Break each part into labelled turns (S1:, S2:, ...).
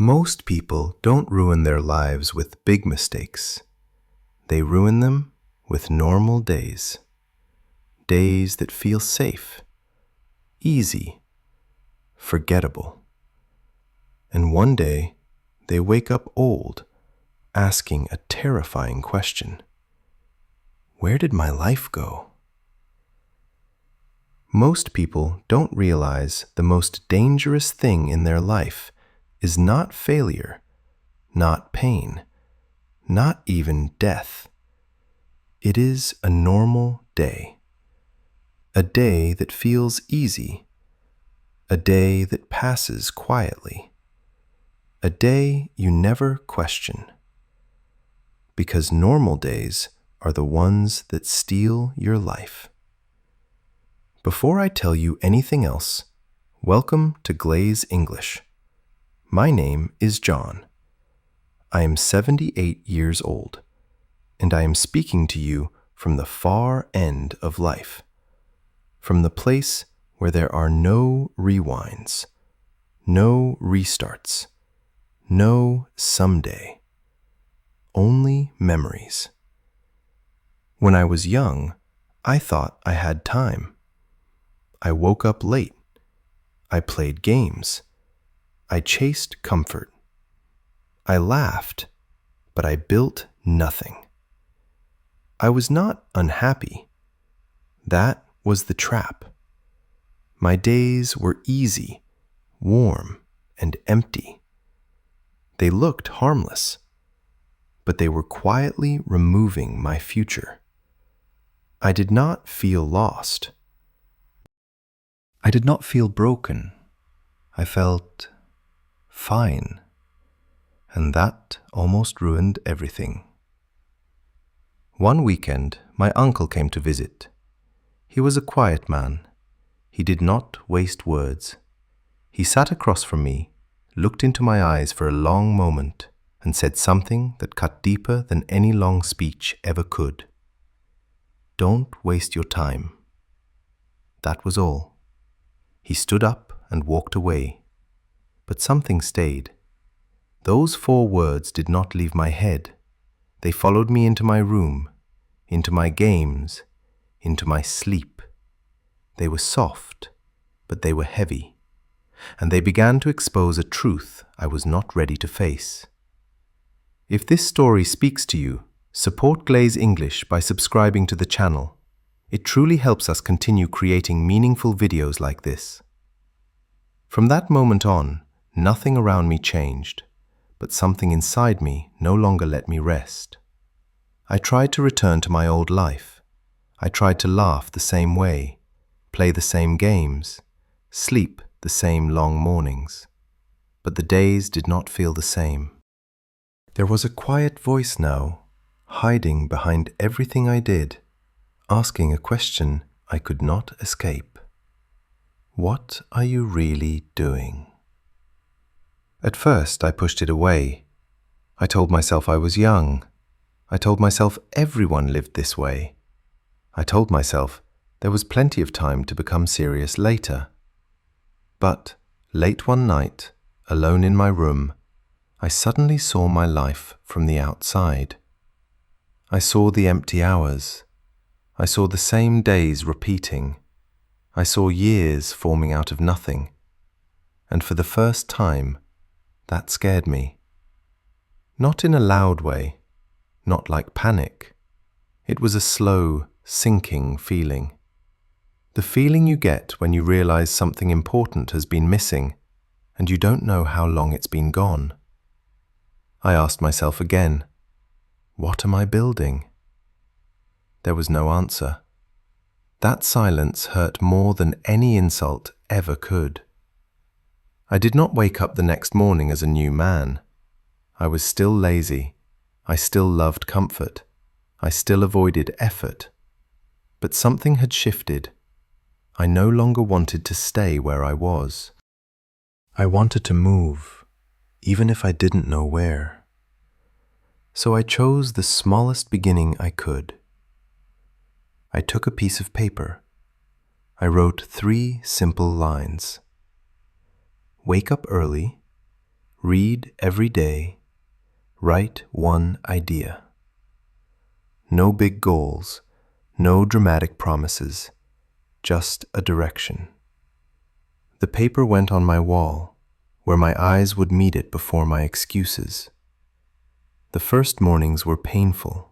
S1: Most people don't ruin their lives with big mistakes. They ruin them with normal days. Days that feel safe, easy, forgettable. And one day, they wake up old, asking a terrifying question. Where did my life go? Most people don't realize the most dangerous thing in their life is not failure, not pain, not even death. It is a normal day. A day that feels easy. A day that passes quietly. A day you never question. Because normal days are the ones that steal your life. Before I tell you anything else, welcome to Glaze English. My name is John. I am 78 years old, and I am speaking to you from the far end of life, from the place where there are no rewinds, no restarts, no someday, only memories. When I was young, I thought I had time. I woke up late. I played games. I chased comfort. I laughed, but I built nothing. I was not unhappy. That was the trap. My days were easy, warm, and empty. They looked harmless, but they were quietly removing my future. I did not feel lost. I did not feel broken. I felt fine, and that almost ruined everything. One weekend, my uncle came to visit. He was a quiet man. He did not waste words. He sat across from me, looked into my eyes for a long moment, and said something that cut deeper than any long speech ever could. Don't waste your time. That was all. He stood up and walked away. But something stayed. Those 4 words did not leave my head. They followed me into my room, into my games, into my sleep. They were soft, but they were heavy, and they began to expose a truth I was not ready to face. If this story speaks to you, support Glaze English by subscribing to the channel. It truly helps us continue creating meaningful videos like this. From that moment on, nothing around me changed, but something inside me no longer let me rest. I tried to return to my old life. I tried to laugh the same way, play the same games, sleep the same long mornings. But the days did not feel the same. There was a quiet voice now, hiding behind everything I did, asking a question I could not escape. What are you really doing? At first, I pushed it away. I told myself I was young. I told myself everyone lived this way. I told myself there was plenty of time to become serious later. But late one night, alone in my room, I suddenly saw my life from the outside. I saw the empty hours. I saw the same days repeating. I saw years forming out of nothing. And for the first time, that scared me. Not in a loud way, not like panic. It was a slow, sinking feeling. The feeling you get when you realize something important has been missing and you don't know how long it's been gone. I asked myself again, what am I building? There was no answer. That silence hurt more than any insult ever could. I did not wake up the next morning as a new man. I was still lazy. I still loved comfort. I still avoided effort. But something had shifted. I no longer wanted to stay where I was. I wanted to move, even if I didn't know where. So I chose the smallest beginning I could. I took a piece of paper. I wrote 3 simple lines. Wake up early, Read every day. Write one idea. No big goals, no dramatic promises, just a direction. The paper went on my wall, where my eyes would meet it before my excuses. The first mornings were painful.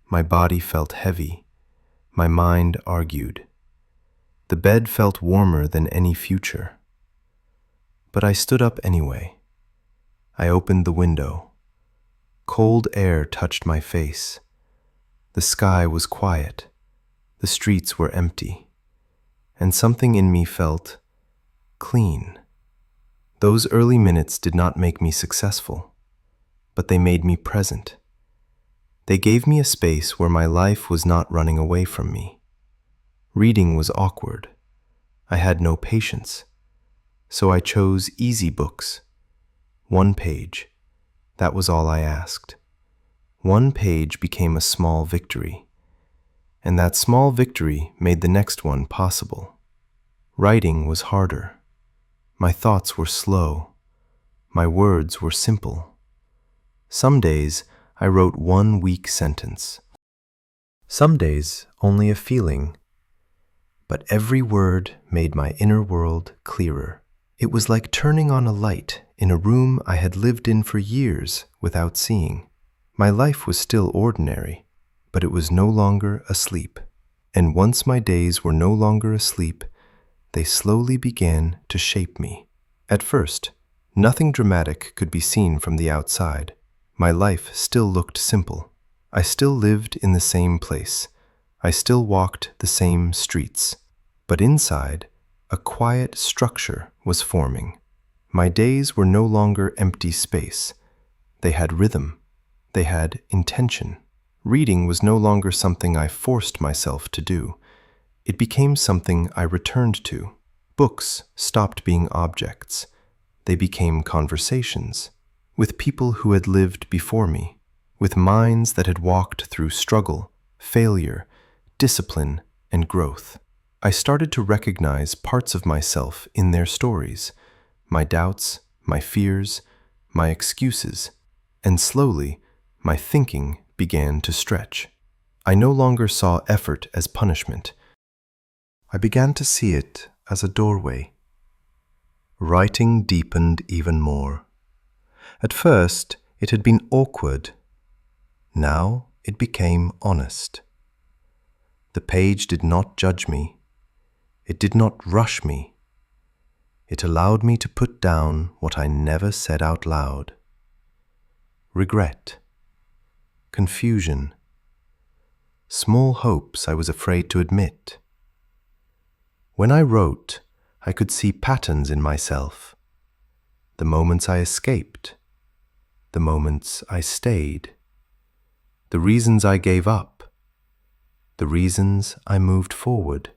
S1: My body felt heavy. My mind argued. The bed felt warmer than any future. But I stood up anyway. I opened the window. Cold air touched my face. The sky was quiet. The streets were empty. And something in me felt clean. Those early minutes did not make me successful, but they made me present. They gave me a space where my life was not running away from me. Reading was awkward. I had no patience. So I chose easy books. 1 page. That was all I asked. 1 page became a small victory. And that small victory made the next one possible. Writing was harder. My thoughts were slow. My words were simple. Some days I wrote 1 weak sentence. Some days only a feeling. But every word made my inner world clearer. It was like turning on a light in a room I had lived in for years without seeing. My life was still ordinary, but it was no longer asleep. And once my days were no longer asleep, they slowly began to shape me. At first, nothing dramatic could be seen from the outside. My life still looked simple. I still lived in the same place. I still walked the same streets. But inside, a quiet structure was forming. My days were no longer empty space. They had rhythm. They had intention. Reading was no longer something I forced myself to do. It became something I returned to. Books stopped being objects. They became conversations with people who had lived before me, with minds that had walked through struggle, failure, discipline, and growth. I started to recognize parts of myself in their stories, my doubts, my fears, my excuses, and slowly my thinking began to stretch. I no longer saw effort as punishment. I began to see it as a doorway. Writing deepened even more. At first, it had been awkward. Now it became honest. The page did not judge me. It did not rush me. It allowed me to put down what I never said out loud. Regret, confusion, small hopes I was afraid to admit. When I wrote, I could see patterns in myself. The moments I escaped, the moments I stayed, the reasons I gave up, the reasons I moved forward.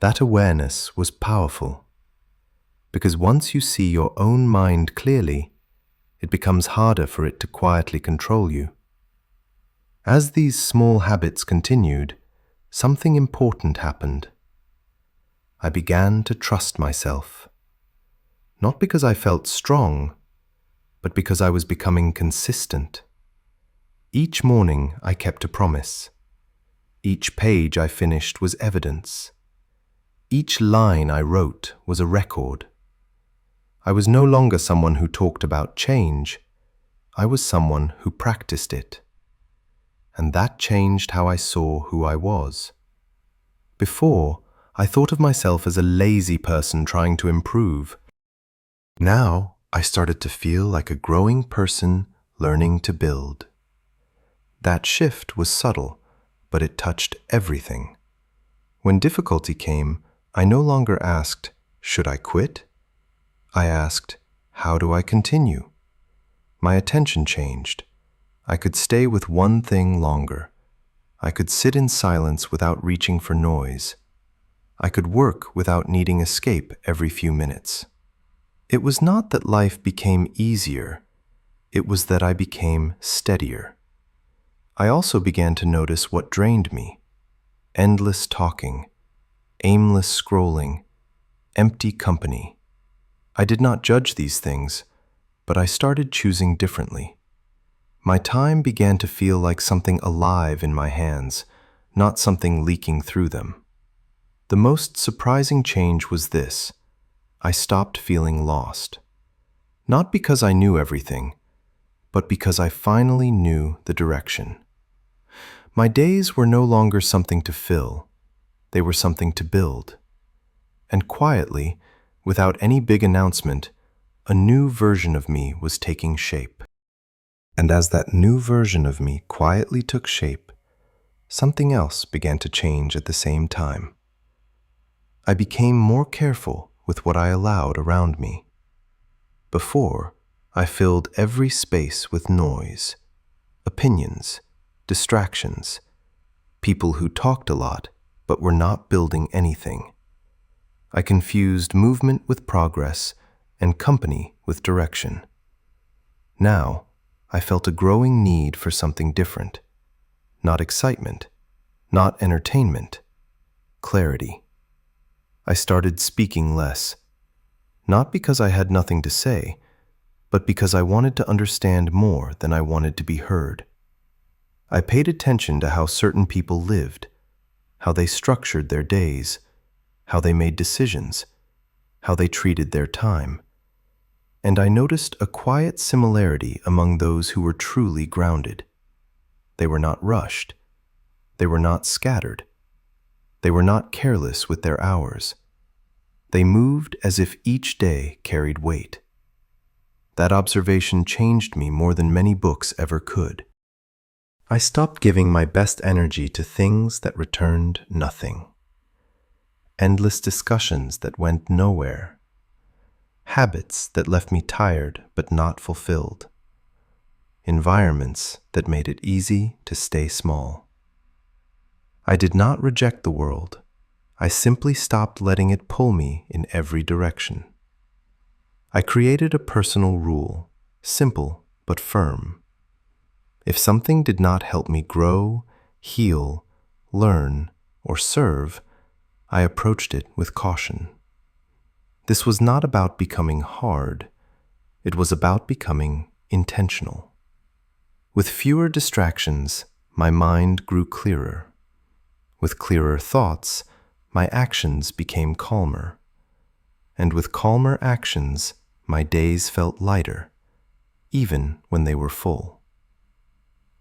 S1: That awareness was powerful, because once you see your own mind clearly, it becomes harder for it to quietly control you. As these small habits continued, something important happened. I began to trust myself, not because I felt strong, but because I was becoming consistent. Each morning I kept a promise. Each page I finished was evidence. Each line I wrote was a record. I was no longer someone who talked about change. I was someone who practiced it. And that changed how I saw who I was. Before, I thought of myself as a lazy person trying to improve. Now, I started to feel like a growing person learning to build. That shift was subtle, but it touched everything. When difficulty came, I no longer asked, "Should I quit?" I asked, "How do I continue?" My attention changed. I could stay with one thing longer. I could sit in silence without reaching for noise. I could work without needing escape every few minutes. It was not that life became easier. It was that I became steadier. I also began to notice what drained me. Endless talking, aimless scrolling, empty company. I did not judge these things. but I started choosing differently. My time began to feel like something alive in my hands, not something leaking through them. The most surprising change was this: I stopped feeling lost. Not because I knew everything, but because I finally knew the direction. My days were no longer something to fill, they were something to build. And quietly, without any big announcement, a new version of me was taking shape. And as that new version of me quietly took shape, something else began to change at the same time. I became more careful with what I allowed around me. Before, I filled every space with noise, opinions, distractions, people who talked a lot but were not building anything. I confused movement with progress and company with direction. Now, I felt a growing need for something different. Not excitement, not entertainment, clarity. I started speaking less, not because I had nothing to say, but because I wanted to understand more than I wanted to be heard. I paid attention to how certain people lived, how they structured their days, how they made decisions, how they treated their time. And I noticed a quiet similarity among those who were truly grounded. They were not rushed. They were not scattered. They were not careless with their hours. They moved as if each day carried weight. That observation changed me more than many books ever could. I stopped giving my best energy to things that returned nothing. Endless discussions that went nowhere. Habits that left me tired but not fulfilled. Environments that made it easy to stay small. I did not reject the world. I simply stopped letting it pull me in every direction. I created a personal rule, simple but firm. If something did not help me grow, heal, learn, or serve, I approached it with caution. This was not about becoming hard. It was about becoming intentional. With fewer distractions, my mind grew clearer. With clearer thoughts, my actions became calmer. And with calmer actions, my days felt lighter, even when they were full.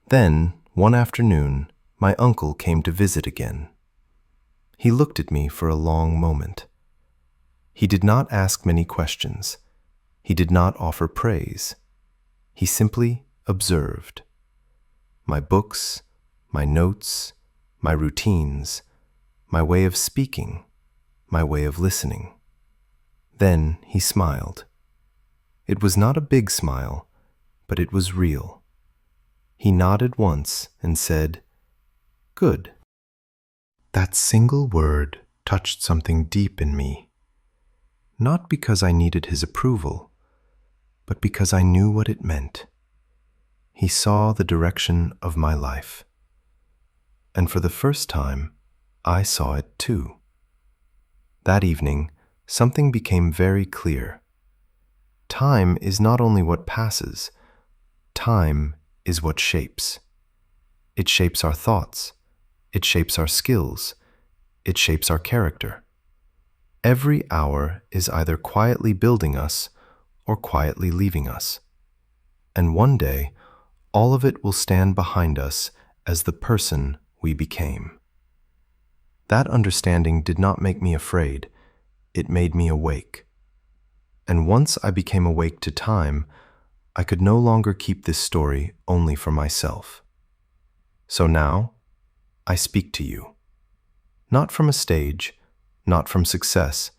S1: Then, one afternoon, my uncle came to visit again. He looked at me for a long moment. He did not ask many questions. He did not offer praise. He simply observed. My books, my notes, my routines, my way of speaking, my way of listening. Then he smiled. It was not a big smile, but it was real. He nodded once and said, "Good." That single word touched something deep in me, not because I needed his approval, but because I knew what it meant. He saw the direction of my life. And for the first time, I saw it too. That evening, something became very clear. Time is not only what passes, time is what shapes. It shapes our thoughts. It shapes our skills. It shapes our character. Every hour is either quietly building us or quietly leaving us. And one day, all of it will stand behind us as the person we became. That understanding did not make me afraid. It made me awake. And once I became awake to time, I could no longer keep this story only for myself. So now, I speak to you. Not from a stage, not from success,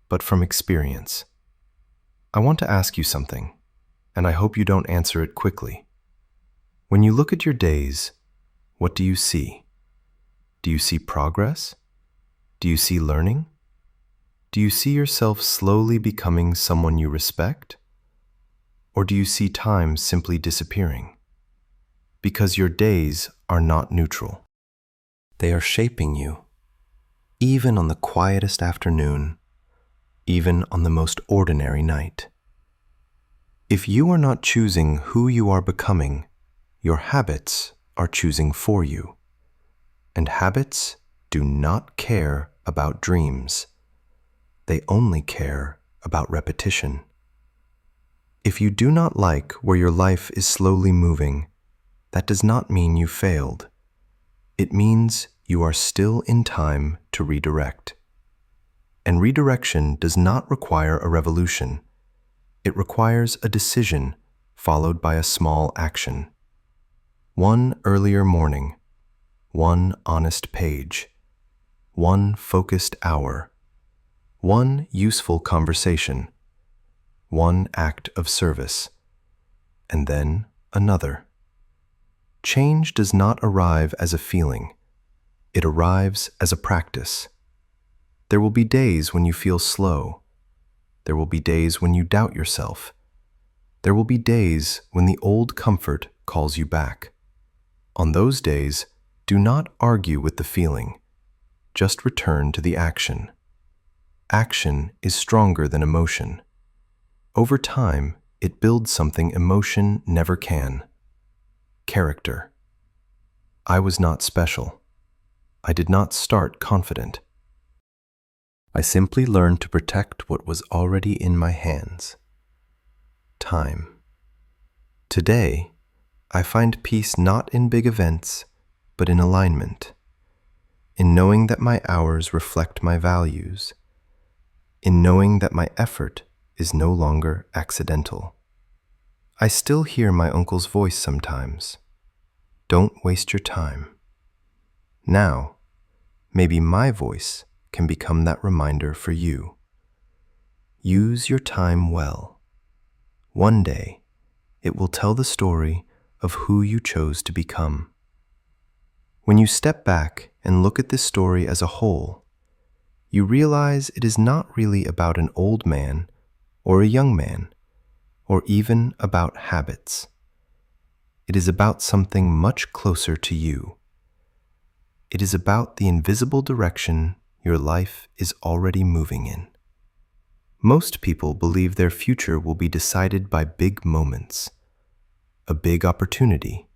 S1: but from experience. I want to ask you something, and I hope you don't answer it quickly. When you look at your days, what do you see? Do you see progress? Do you see learning? Do you see yourself slowly becoming someone you respect? Or do you see time simply disappearing? Because your days are not neutral. They are shaping you, even on the quietest afternoon, even on the most ordinary night. If you are not choosing who you are becoming, your habits are choosing for you. And habits do not care about dreams. They only care about repetition. If you do not like where your life is slowly moving, that does not mean you failed. It means you are still in time to redirect. And redirection does not require a revolution. It requires a decision followed by a small action. One earlier morning, one honest page, one focused hour, one useful conversation, one act of service, and then another. Change does not arrive as a feeling. It arrives as a practice. There will be days when you feel slow. There will be days when you doubt yourself. There will be days when the old comfort calls you back. On those days, do not argue with the feeling. Just return to the action. Action is stronger than emotion. Over time, it builds something emotion never can. Character. I was not special. I did not start confident. I simply learned to protect what was already in my hands. Time. Today, I find peace not in big events, but in alignment, in knowing that my hours reflect my values, in knowing that my effort is no longer accidental. I still hear my uncle's voice sometimes. Don't waste your time. Now, maybe my voice can become that reminder for you. Use your time well. One day, it will tell the story of who you chose to become. When you step back and look at this story as a whole, you realize it is not really about an old man or a young man, or even about habits. It is about something much closer to you. It is about the invisible direction your life is already moving in. Most people believe their future will be decided by big moments, a big opportunity,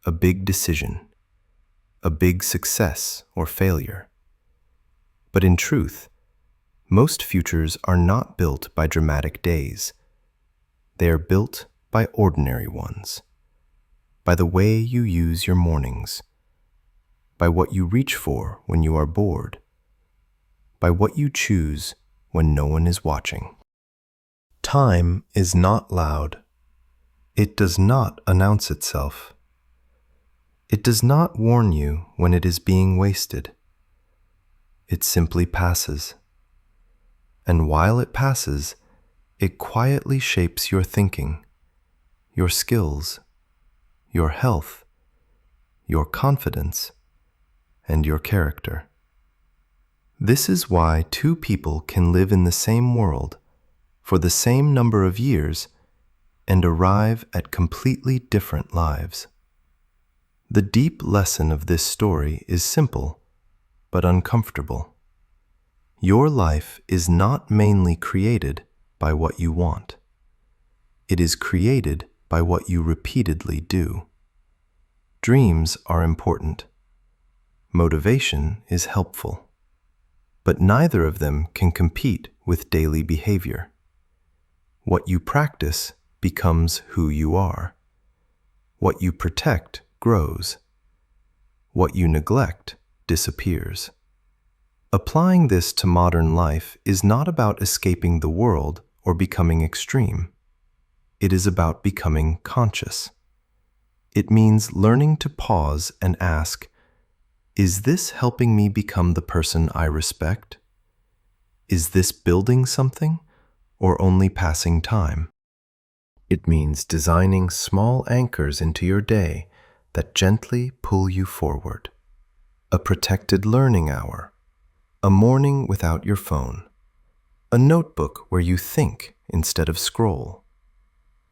S1: a big decision, a big success or failure. But in truth, most futures are not built by dramatic days. They are built by ordinary ones, by the way you use your mornings, by what you reach for when you are bored, by what you choose when no one is watching. Time is not loud. It does not announce itself. It does not warn you when it is being wasted. It simply passes. And while it passes, it quietly shapes your thinking, your skills, your health, your confidence, and your character. This is why two people can live in the same world for the same number of years and arrive at completely different lives. The deep lesson of this story is simple, but uncomfortable. Your life is not mainly created by what you want. It is created by what you repeatedly do. Dreams are important. Motivation is helpful. But neither of them can compete with daily behavior. What you practice becomes who you are. What you protect grows. What you neglect disappears. Applying this to modern life is not about escaping the world or becoming extreme. It is about becoming conscious. It means learning to pause and ask, is this helping me become the person I respect? Is this building something or only passing time? It means designing small anchors into your day that gently pull you forward. A protected learning hour. A morning without your phone. A notebook where you think instead of scroll.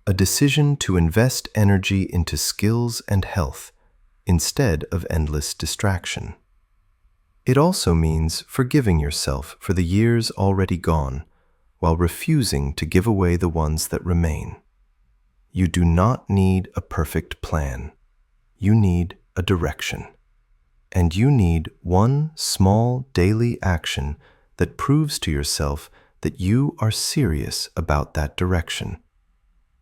S1: A decision to invest energy into skills and health instead of endless distraction. It also means forgiving yourself for the years already gone while refusing to give away the ones that remain. You do not need a perfect plan. You need a direction. And you need one small daily action that proves to yourself that you are serious about that direction.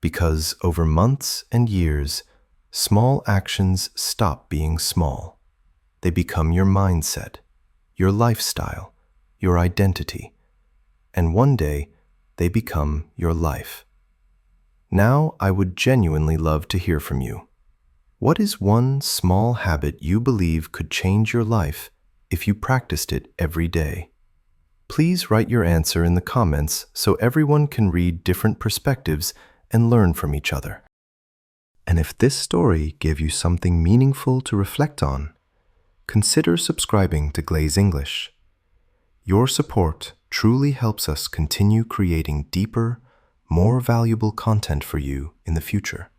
S1: Because over months and years, small actions stop being small. They become your mindset, your lifestyle, your identity. And one day, they become your life. Now I would genuinely love to hear from you. What is one small habit you believe could change your life if you practiced it every day? Please write your answer in the comments so everyone can read different perspectives and learn from each other. And if this story gave you something meaningful to reflect on, consider subscribing to Glaze English. Your support truly helps us continue creating deeper, more valuable content for you in the future.